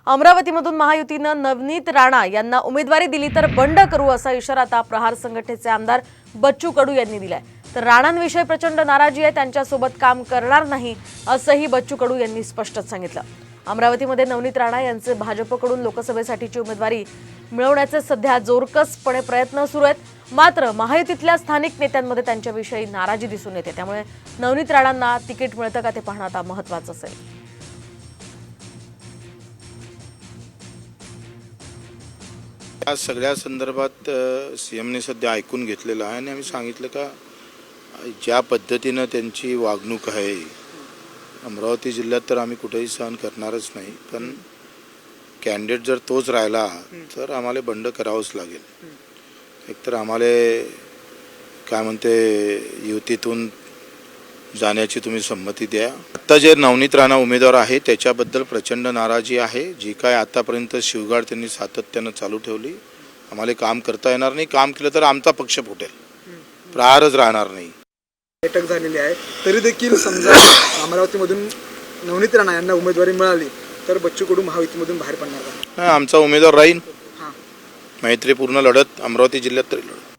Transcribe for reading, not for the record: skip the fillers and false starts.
अमरावतीमधून महायुतीनं नवनीत राणा यांना उमेदवारी दिली तर बंड करू असा इशारा आता प्रहार संघटनेचे आमदार बच्चू कडू यांनी दिलाय। तर राणांविषयी प्रचंड नाराजी आहे, त्यांच्यासोबत काम करणार नाही असंही बच्चू कडू यांनी स्पष्ट सांगितलं। अमरावतीमध्ये नवनीत राणा यांचे भाजपकडून लोकसभेसाठीची उमेदवारी मिळवण्याचे सध्या जोरकसपणे प्रयत्न सुरू आहेत। मात्र महायुतीतल्या स्थानिक नेत्यांमध्ये त्यांच्याविषयी नाराजी दिसून येते, त्यामुळे नवनीत राणांना तिकीट मिळतं का ते पाहणं आता महत्त्वाचं असेल। या सगळ्या संदर्भात सीएमने सध्या ऐकून घेतलेलं आहे आणि आम्ही सांगितलं का ज्या पद्धतीनं त्यांची वागणूक आहे अमरावती जिल्ह्यात तर आम्ही कुठेही सहन करणारच नाही, पण कॅन्डिडेट जर तोच राहिला तर आम्हाला बंड करावंच लागेल। एकतर आम्हाला काय म्हणते युतीतून जाण्याची तुम्ही संमती द्या। आता जे नवनीत राणा उमेदवार आहे त्याच्याबद्दल प्रचंड नाराजी आहे। जी काय आतापर्यंत शिवगाड त्यांनी सातत्यानं चालू ठेवली, आम्हाला काम करता येणार नाही, काम केलं तर आमचा पक्ष फुटेल, प्रहारच राहणार नाही। बैठक झालेली आहे तरी देखील समजा अमरावतीमधून नवनीत राणा यांना उमेदवारी मिळाली तर बच्चू कडू महायुतीमधून बाहेर पडणार का? आमचा उमेदवार राहील, मैत्रीपूर्ण लढत अमरावती जिल्ह्यात तरी लढत।